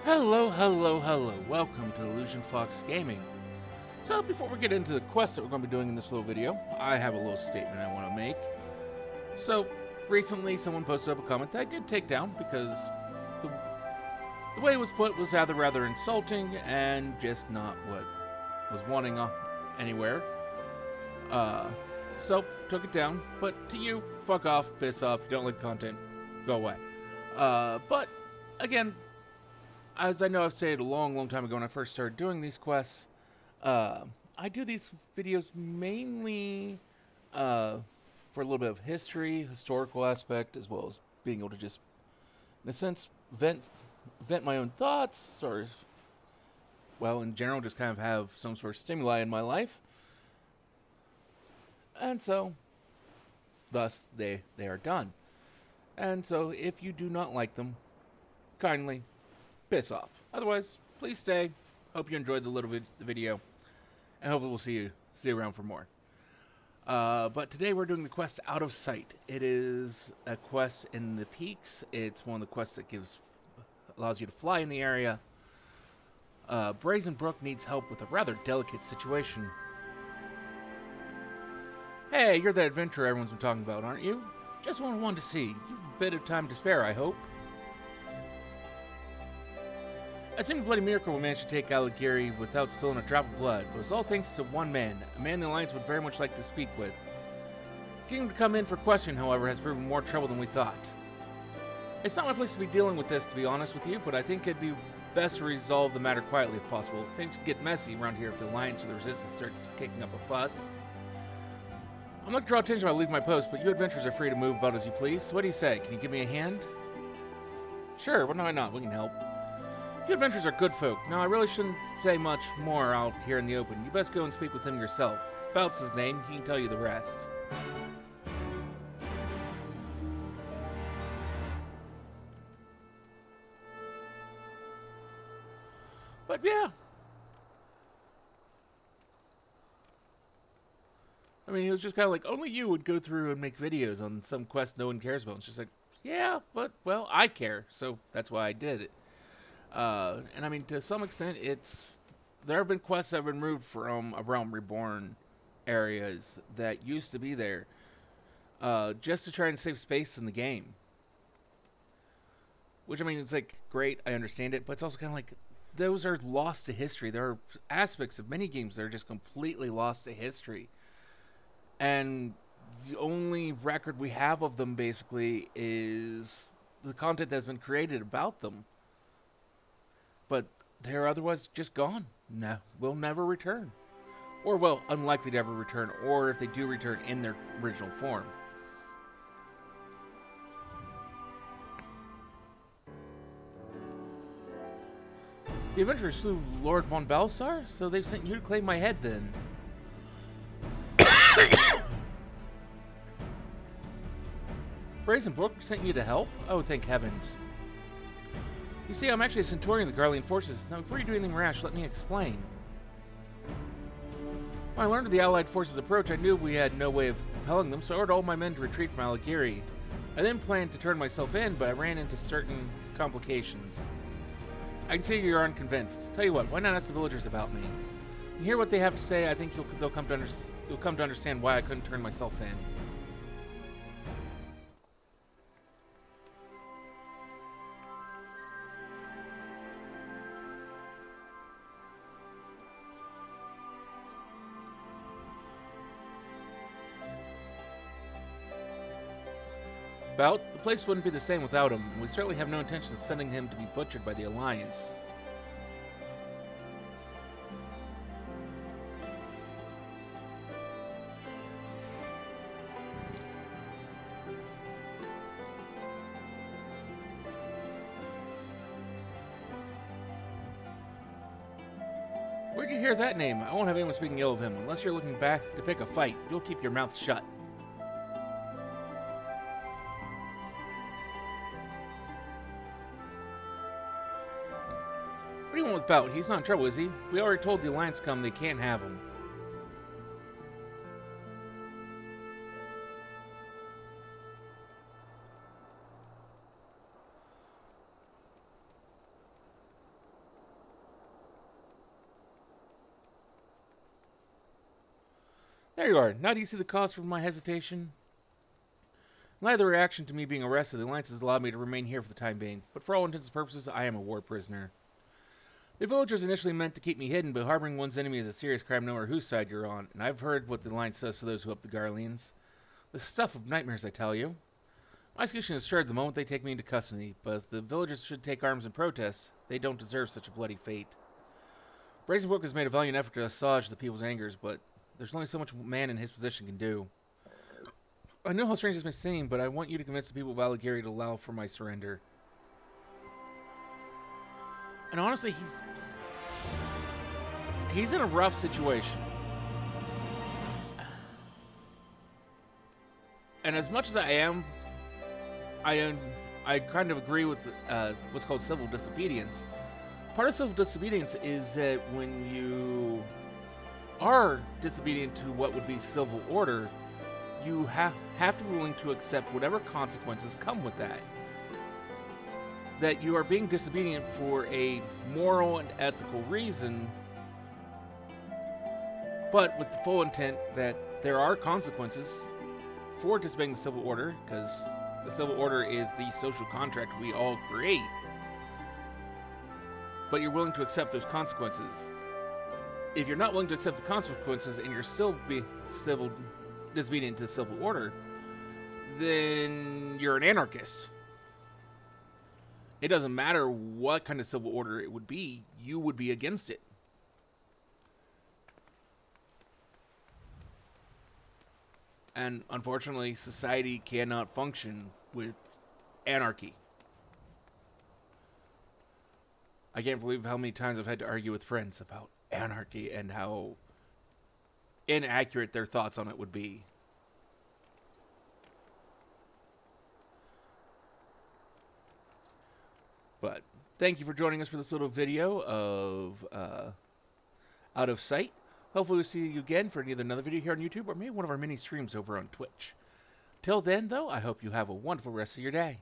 Hello, hello, hello. Welcome to Illusion Fox Gaming. So before we get into the quest that we're going to be doing in this little video, I have a little statement I want to make. So recently someone posted up a comment that I did take down because the way it was put was rather insulting and just not what was wanting anywhere. So took it down, but to you, fuck off, piss off, if you don't like the content, go away. But again, as I know I've said a long time ago when I first started doing these quests, I do these videos mainly for a little bit of history, historical aspect, as well as being able to just, in a sense, vent my own thoughts, or, well, in general, just kind of have some sort of stimuli in my life. And so, thus, they are done. And so, if you do not like them, kindly piss off. Otherwise, please stay. Hope you enjoyed the little video, and hopefully we'll see you around for more. But today we're doing the quest Out of Sight. It is a quest in the peaks. It's one of the quests that allows you to fly in the area. Brazen Brook needs help with a rather delicate situation. Hey, you're that adventurer everyone's been talking about, aren't you? Just wanted to see. You've a bit of time to spare, I hope. I think Bloody Miracle will manage to take Alighieri without spilling a drop of blood, but it was all thanks to one man, a man the Alliance would very much like to speak with. Getting him to come in for question, however, has proven more trouble than we thought. It's not my place to be dealing with this, to be honest with you, but I think it'd be best to resolve the matter quietly if possible. Things get messy around here if the Alliance or the Resistance starts kicking up a fuss. I'm not to draw attention while I leave my post, but you adventurers are free to move about as you please. What do you say? Can you give me a hand? Sure, why not? We can help. You adventurers are good folk. Now, I really shouldn't say much more out here in the open. You best go and speak with him yourself. Bout's his name. He can tell you the rest. But yeah. I mean, he was just kind of like, only you would go through and make videos on some quest no one cares about. It's just like, yeah, but, well, I care. So that's why I did it. And I mean, to some extent, there have been quests that have been removed from A Realm Reborn areas that used to be there, just to try and save space in the game. Which, I mean, it's like, great, I understand it, but it's also kind of like, those are lost to history. There are aspects of many games that are just completely lost to history. And the only record we have of them, basically, is the content that's been created about them. But they're otherwise just gone. No, will never return. Or, well, unlikely to ever return, or if they do return, in their original form. The Avengers slew Lord von Balsar, so they've sent you to claim my head then. Brazen Brook sent you to help? Oh, thank heavens. You see, I'm actually a Centaurian of the Garlean forces. Now, before you do anything rash, let me explain. When I learned of the Allied forces' approach, I knew we had no way of compelling them, so I ordered all my men to retreat from Alighieri. I then planned to turn myself in, but I ran into certain complications. I can see you're unconvinced. Tell you what, why not ask the villagers about me? You hear what they have to say, I think you'll come to understand why I couldn't turn myself in. Bout, the place wouldn't be the same without him, and we certainly have no intention of sending him to be butchered by the Alliance. Where'd you hear that name? I won't have anyone speaking ill of him. Unless you're looking back to pick a fight, you'll keep your mouth shut. What do you want with Bout? He's not in trouble, is he? We already told the Alliance come they can't have him. There you are. Now do you see the cause for my hesitation? In light of the reaction to me being arrested, the Alliance has allowed me to remain here for the time being, but for all intents and purposes, I am a war prisoner. The villagers initially meant to keep me hidden, but harboring one's enemy is a serious crime no matter whose side you're on, and I've heard what the Alliance says to those who help the Garleans. The stuff of nightmares, I tell you. My execution is assured the moment they take me into custody, but if the villagers should take arms in protest, they don't deserve such a bloody fate. Brazenbrook has made a valiant effort to assuage the people's angers, but there's only so much a man in his position can do. I know how strange this may seem, but I want you to convince the people of Alighieri to allow for my surrender. And honestly, he's in a rough situation. And as much as I kind of agree with what's called civil disobedience. Part of civil disobedience is that when you are disobedient to what would be civil order, you have to be willing to accept whatever consequences come with that. That you are being disobedient for a moral and ethical reason, but with the full intent that there are consequences for disobeying the civil order, because the civil order is the social contract we all create. But you're willing to accept those consequences. If you're not willing to accept the consequences and you're still disobedient to the civil order, then you're an anarchist. It doesn't matter what kind of civil order it would be, you would be against it. And unfortunately, society cannot function with anarchy. I can't believe how many times I've had to argue with friends about anarchy and how inaccurate their thoughts on it would be. But thank you for joining us for this little video of Out of Sight. Hopefully we'll see you again for either another video here on YouTube or maybe one of our mini streams over on Twitch. Till then, though, I hope you have a wonderful rest of your day.